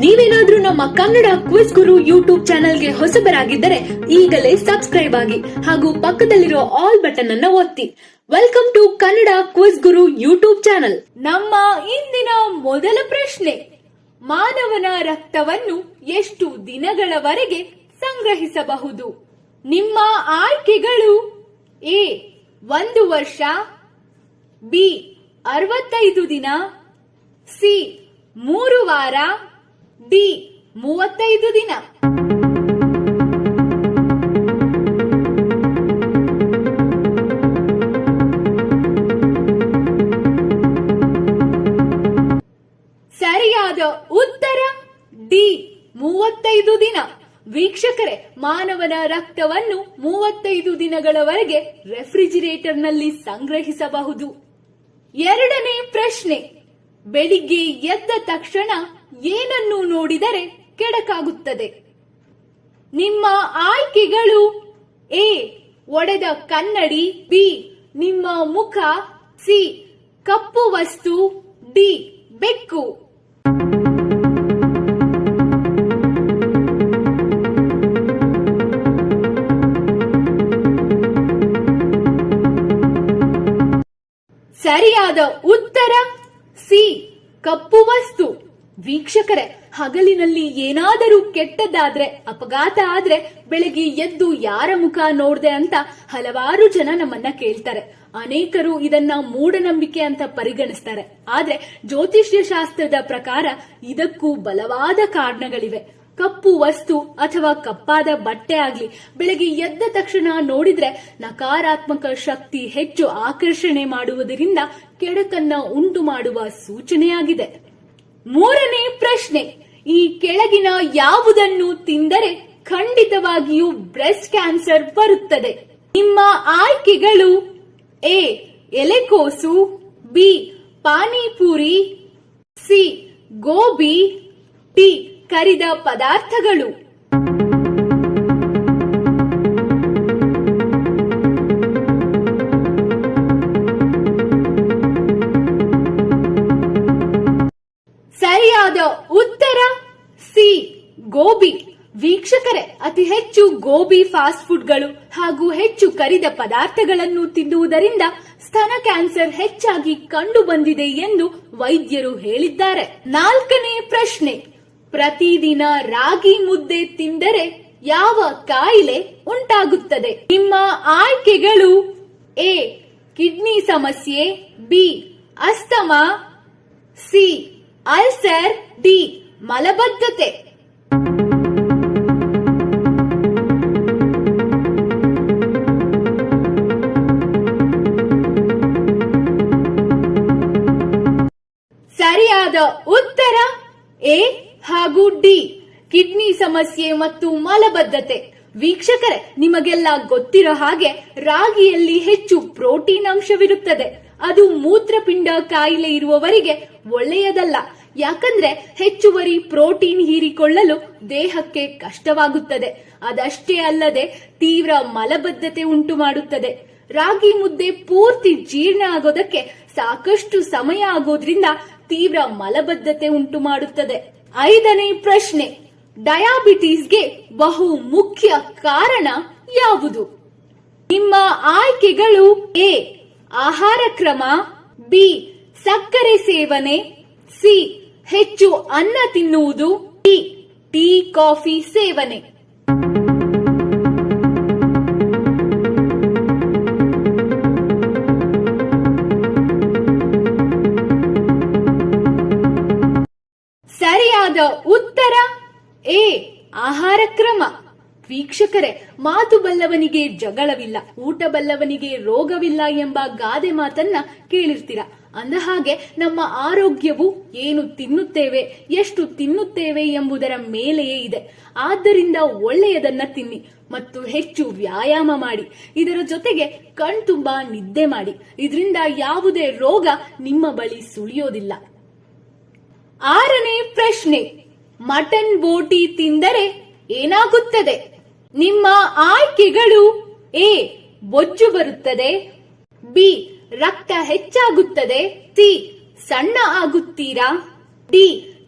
ನೀವೇನಾದ್ರೂ ನಮ್ಮ Kannada quiz Guru YouTube ಚಾನೆಲ್ಗೆ ಹೊಸಬರಾಗಿದ್ದರೆ ಈಗಲೇ ಸಬ್ಸ್ಕ್ರೈಬ್ ಆಗಿ ಹಾಗೂ ಪಕ್ಕದಲ್ಲಿರೋ ಆಲ್ ಬಟನ್ ಅನ್ನ ಒತ್ತಿ. Welcome to Kannada quiz Guru YouTube channel. ನಮ್ಮ ಇಂದಿನ ಮೊದಲ ಪ್ರಶ್ನೆ, ಮಾನವನ ರಕ್ತವನ್ನು ಎಷ್ಟು ದಿನಗಳವರೆಗೆ ಸಂಗ್ರಹಿಸಬಹುದು? ನಿಮ್ಮ ಆಯ್ಕೆಗಳು: ಎ 1 ವರ್ಷ, ಬಿ 65 ದಿನ, ಸಿ 3 ವಾರ, ಡಿ 35 ದಿನ. ಸರಿಯಾದ ಉತ್ತರ ಡಿ 35 ದಿನ. ವೀಕ್ಷಕರೇ, ಮಾನವನ ರಕ್ತವನ್ನು 35 ದಿನಗಳವರೆಗೆ ರೆಫ್ರಿಜಿರೇಟರ್ನಲ್ಲಿ ಸಂಗ್ರಹಿಸಬಹುದು. ಎರಡನೇ ಪ್ರಶ್ನೆ, ಬೆಳಿಗ್ಗೆ ಎದ್ದ ತಕ್ಷಣ ಏನನ್ನು ನೋಡಿದರೆ ಕೆಡಕಾಗುತ್ತದೆ? ನಿಮ್ಮ ಆಯ್ಕೆಗಳು: ಎ ಒಡೆದ ಕನ್ನಡಿ, ಬಿ ನಿಮ್ಮ ಮುಖ, ಸಿ ಕಪ್ಪು ವಸ್ತು, ಡಿ ಬೆಕ್ಕು. ಸರಿಯಾದ ಉತ್ತರ ಸಿ ಕಪ್ಪು ವಸ್ತು. ವೀಕ್ಷಕರೇ, ಹಗಲಿನಲ್ಲಿ ಏನಾದರೂ ಕೆಟ್ಟದ್ದಾದ್ರೆ, ಅಪಘಾತ ಆದ್ರೆ ಬೆಳಗ್ಗೆ ಎದ್ದು ಯಾರ ಮುಖ ನೋಡ್ದೆ ಅಂತ ಹಲವಾರು ಜನ ನಮ್ಮನ್ನ ಕೇಳ್ತಾರೆ. ಅನೇಕರು ಇದನ್ನ ಮೂಢನಂಬಿಕೆ ಅಂತ ಪರಿಗಣಿಸ್ತಾರೆ. ಆದ್ರೆ ಜ್ಯೋತಿಷ್ಯ ಶಾಸ್ತ್ರದ ಪ್ರಕಾರ ಇದಕ್ಕೂ ಬಲವಾದ ಕಾರಣಗಳಿವೆ. ಕಪ್ಪು ವಸ್ತು ಅಥವಾ ಕಪ್ಪಾದ ಬಟ್ಟೆ ಆಗ್ಲಿ ಬೆಳಗ್ಗೆ ಎದ್ದ ತಕ್ಷಣ ನೋಡಿದ್ರೆ ನಕಾರಾತ್ಮಕ ಶಕ್ತಿ ಹೆಚ್ಚು ಆಕರ್ಷಣೆ ಮಾಡುವುದರಿಂದ ಕೆಡಕನ್ನ ಉಂಟು ಮಾಡುವ ಸೂಚನೆಯಾಗಿದೆ. ಮೂರನೇ ಪ್ರಶ್ನೆ, ಈ ಕೆಳಗಿನ ಯಾವುದನ್ನು ತಿಂದರೆ ಖಂಡಿತವಾಗಿಯೂ ಬ್ರೆಸ್ಟ್ ಕ್ಯಾನ್ಸರ್ ಬರುತ್ತದೆ? ನಿಮ್ಮ ಆಯ್ಕೆಗಳು: ಎ ಎಲೆಕೋಸು, B panipuri, C gobi, D ಕರಿದ ಪದಾರ್ಥಗಳು. ಸರಿಯಾದ ಉತ್ತರ ಸಿ ಗೋಬಿ. ವೀಕ್ಷಕರೇ, ಅತಿ ಹೆಚ್ಚು ಗೋಬಿ ಫಾಸ್ಟ್ ಫುಡ್ಗಳು ಹಾಗೂ ಹೆಚ್ಚು ಕರಿದ ಪದಾರ್ಥಗಳನ್ನು ತಿನ್ನುವುದರಿಂದ ಸ್ತನ ಕ್ಯಾನ್ಸರ್ ಹೆಚ್ಚಾಗಿ ಕಂಡು ಬಂದಿದೆ ಎಂದು ವೈದ್ಯರು ಹೇಳಿದ್ದಾರೆ. ನಾಲ್ಕನೇ ಪ್ರಶ್ನೆ, ಪ್ರತಿದಿನ ರಾಗಿ ಮುದ್ದೆ ತಿಂದರೆ ಯಾವ ಕಾಯಿಲೆ ಉಂಟಾಗುತ್ತದೆ? ನಿಮ್ಮ ಆಯ್ಕೆಗಳು: ಎ ಕಿಡ್ನಿ ಸಮಸ್ಯೆ, B asthma, C ulcer, D ಮಲಬದ್ಧತೆ. ಸರಿಯಾದ ಉತ್ತರ ಎ ಹಾಗೂ ಡಿ, ಕಿಡ್ನಿ ಸಮಸ್ಯೆ ಮತ್ತು ಮಲಬದ್ಧತೆ. ವೀಕ್ಷಕರೇ, ನಿಮಗೆಲ್ಲ ಗೊತ್ತಿರೋ ಹಾಗೆ ರಾಗಿಯಲ್ಲಿ ಹೆಚ್ಚು ಪ್ರೋಟೀನ್ ಅಂಶವಿರುತ್ತದೆ. ಅದು ಮೂತ್ರಪಿಂಡ ಕಾಯಿಲೆ ಇರುವವರಿಗೆ ಒಳ್ಳೆಯದಲ್ಲ. ಯಾಕಂದ್ರೆ ಹೆಚ್ಚುವರಿ ಪ್ರೋಟೀನ್ ಹೀರಿಕೊಳ್ಳಲು ದೇಹಕ್ಕೆ ಕಷ್ಟವಾಗುತ್ತದೆ. ಅದಷ್ಟೇ ಅಲ್ಲದೆ ತೀವ್ರ ಮಲಬದ್ಧತೆ ಉಂಟು ಮಾಡುತ್ತದೆ. ರಾಗಿ ಮುದ್ದೆ ಪೂರ್ತಿ ಜೀರ್ಣ ಆಗೋದಕ್ಕೆ ಸಾಕಷ್ಟು ಸಮಯ ಆಗೋದ್ರಿಂದ ತೀವ್ರ ಮಲಬದ್ಧತೆ ಉಂಟು ಮಾಡುತ್ತದೆ. ಐದನೇ ಪ್ರಶ್ನೆ, ಡಯಾಬಿಟೀಸ್ಗೆ ಬಹು ಮುಖ್ಯ ಕಾರಣ ಯಾವುದು? ನಿಮ್ಮ ಆಯ್ಕೆಗಳು: ಎ ಆಹಾರ ಕ್ರಮ, ಬಿ ಸಕ್ಕರೆ ಸೇವನೆ, ಸಿ ಹೆಚ್ಚು ಅನ್ನ ತಿನ್ನುವುದು, ಡಿ ಟೀ ಕಾಫಿ ಸೇವನೆ. ಸರಿಯಾದ ಉತ್ತರ ಎ ಆಹಾರ ಕ್ರಮ. ವೀಕ್ಷಕರೇ, ಮಾತು ಬಲ್ಲವನಿಗೆ ಜಗಳವಿಲ್ಲ, ಊಟ ಬಲ್ಲವನಿಗೆ ರೋಗವಿಲ್ಲ ಎಂಬ ಗಾದೆ ಮಾತನ್ನ ಕೇಳಿರ್ತೀರ. ಅಂದ ಹಾಗೆ ನಮ್ಮ ಆರೋಗ್ಯವು ಏನು ತಿನ್ನುತ್ತೇವೆ, ಎಷ್ಟು ತಿನ್ನುತ್ತೇವೆ ಎಂಬುದರ ಮೇಲೆಯೇ ಇದೆ. ಆದ್ದರಿಂದ ಒಳ್ಳೆಯದನ್ನ ತಿನ್ನಿ ಮತ್ತು ಹೆಚ್ಚು ವ್ಯಾಯಾಮ ಮಾಡಿ. ಇದರ ಜೊತೆಗೆ ಕಣ್ತುಂಬಾ ನಿದ್ದೆ ಮಾಡಿ. ಇದರಿಂದ ಯಾವುದೇ ರೋಗ ನಿಮ್ಮ ಬಳಿ ಸುಳಿಯೋದಿಲ್ಲ. ಆರನೇ ಪ್ರಶ್ನೆ, ಮಟನ್ ಬೋಟಿ ತಿಂದರೆ ಏನಾಗುತ್ತದೆ? ನಿಮ್ಮ ಆಯ್ಕೆಗಳು: ಎ ಬೊಜ್ಜು ಬರುತ್ತದೆ, ಬಿ ರಕ್ತ ಹೆಚ್ಚಾಗುತ್ತದೆ, ಸಿ ಸಣ್ಣ ಆಗುತ್ತೀರಾ, ಡಿ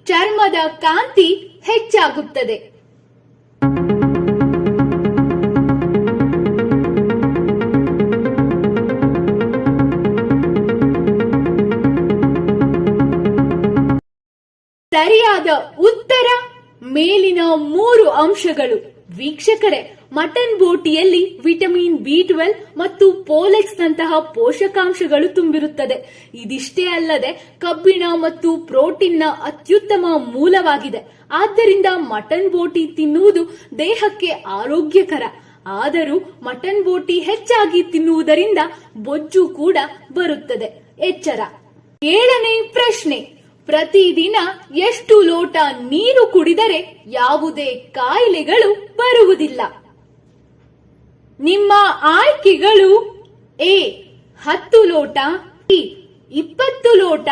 ಚರ್ಮದ ಕಾಂತಿ ಹೆಚ್ಚಾಗುತ್ತದೆ. ಸರಿಯಾದ ಉತ್ತರ ಮೇಲಿನ 3 ಅಂಶಗಳು. ವೀಕ್ಷಕರೇ, ಮಟನ್ ಬೋಟಿಯಲ್ಲಿ ವಿಟಮಿನ್ ಬಿ12 ಮತ್ತು ಪೋಲೆಕ್ಸ್ ನಂತಹ ಪೋಷಕಾಂಶಗಳು ತುಂಬಿರುತ್ತದೆ. ಇದಿಷ್ಟೇ ಅಲ್ಲದೆ ಕಬ್ಬಿಣ ಮತ್ತು ಪ್ರೋಟೀನ್ನ ಅತ್ಯುತ್ತಮ ಮೂಲವಾಗಿದೆ. ಆದ್ದರಿಂದ ಮಟನ್ ಬೋಟಿ ತಿನ್ನುವುದು ದೇಹಕ್ಕೆ ಆರೋಗ್ಯಕರ. ಆದರೂ ಮಟನ್ ಬೋಟಿ ಹೆಚ್ಚಾಗಿ ತಿನ್ನುವುದರಿಂದ ಬೊಜ್ಜು ಕೂಡ ಬರುತ್ತದೆ. ಎಚ್ಚರ. 7ನೇ ಪ್ರಶ್ನೆ. ಪ್ರತಿದಿನ ಎಷ್ಟು ಲೋಟ ನೀರು ಕುಡಿದರೆ ಯಾವುದೇ ಕಾಯಿಲೆಗಳು ಬರುವುದಿಲ್ಲ? ನಿಮ್ಮ ಆಯ್ಕೆಗಳು: ಎ 10 ಲೋಟ, ಬಿ 20 ಲೋಟ,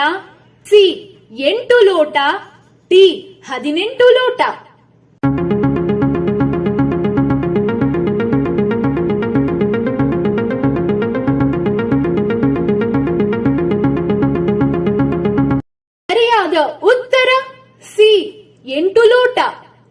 ಸಿ 8 ಲೋಟ, ಡಿ 18 ಲೋಟ. ಸರಿಯಾದ ಉತ್ತರ ಸಿ 8 ಲೋಟ.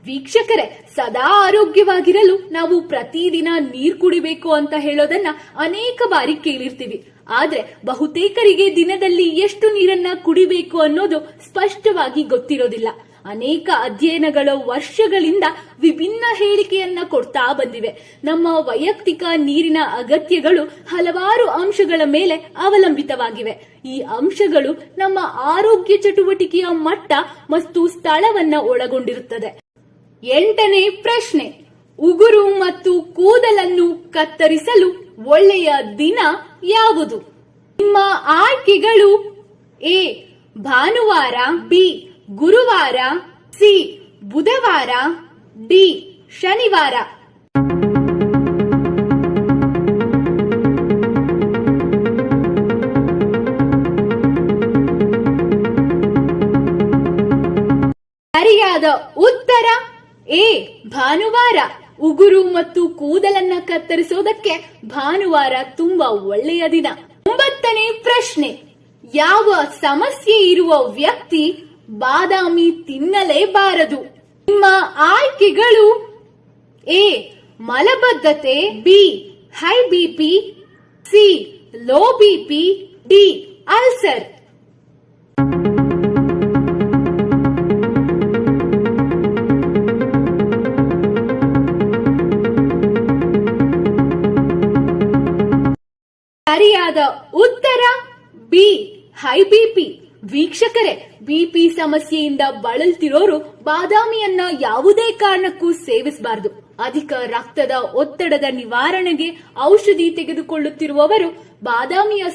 ವೀಕ್ಷಕರೇ, ಸದಾ ಆರೋಗ್ಯವಾಗಿರಲು ನಾವು ಪ್ರತಿದಿನ ನೀರು ಕುಡಿಬೇಕು ಅಂತ ಹೇಳೋದನ್ನ ಅನೇಕ ಬಾರಿ ಕೇಳಿರ್ತೀವಿ. ಆದ್ರೆ ಬಹುತೇಕರಿಗೆ ದಿನದಲ್ಲಿ ಎಷ್ಟು ನೀರನ್ನ ಕುಡಿಬೇಕು ಅನ್ನೋದು ಸ್ಪಷ್ಟವಾಗಿ ಗೊತ್ತಿರೋದಿಲ್ಲ. ಅನೇಕ ಅಧ್ಯಯನಗಳು ವರ್ಷಗಳಿಂದ ವಿಭಿನ್ನ ಹೇಳಿಕೆಯನ್ನ ಕೊಡ್ತಾ ಬಂದಿವೆ. ನಮ್ಮ ವೈಯಕ್ತಿಕ ನೀರಿನ ಅಗತ್ಯಗಳು ಹಲವಾರು ಅಂಶಗಳ ಮೇಲೆ ಅವಲಂಬಿತವಾಗಿವೆ. ಈ ಅಂಶಗಳು ನಮ್ಮ ಆರೋಗ್ಯ ಚಟುವಟಿಕೆಯ ಮಟ್ಟ ಮತ್ತು ಸ್ಥಳವನ್ನ ಒಳಗೊಂಡಿರುತ್ತದೆ. 8ನೇ ಪ್ರಶ್ನೆ. ಉಗುರು ಮತ್ತು ಕೂದಲನ್ನು ಕತ್ತರಿಸಲು ಒಳ್ಳೆಯ ದಿನ ಯಾವುದು? ನಿಮ್ಮ ಆಯ್ಕೆಗಳು: ಎ ಭಾನುವಾರ, ಬಿ ಗುರುವಾರ, ಸಿ ಬುಧವಾರ, ಡಿ ಶನಿವಾರ. ಸರಿಯಾದ ಉತ್ತರ ಎ ಭಾನುವಾರ. ಉಗುರು ಮತ್ತು ಕೂದಲನ್ನ ಕತ್ತರಿಸೋದಕ್ಕೆ ಭಾನುವಾರ ತುಂಬಾ ಒಳ್ಳೆಯ ದಿನ. 9ನೇ ಪ್ರಶ್ನೆ. ಯಾವ ಸಮಸ್ಯೆ ಇರುವ ವ್ಯಕ್ತಿ ಬಾದಾಮಿ ತಿನ್ನಲೇಬಾರದು? ನಿಮ್ಮ ಆಯ್ಕೆಗಳು: ಎ ಮಲಬದ್ಧತೆ, be high BP, C low BP, D ulcer. ಸರಿಯಾದ ಉತ್ತರ ಬಿ ಹೈ ಬಿಪಿ. ವೀಕ್ಷಕರೇ, ಬಿಪಿ ಸಮಸ್ಯೆಯಿಂದ ಬಳಲ್ತಿರೋರು ಬಾದಾಮಿಯನ್ನ ಯಾವುದೇ ಕಾರಣಕ್ಕೂ ಸೇವಿಸಬಾರದು. ಅಧಿಕ ರಕ್ತದ ಒತ್ತಡದ ನಿವಾರಣೆಗೆ ಔಷಧಿ ತೆಗೆದುಕೊಳ್ಳುತ್ತಿರುವವರು ಬಾದಾಮಿಯ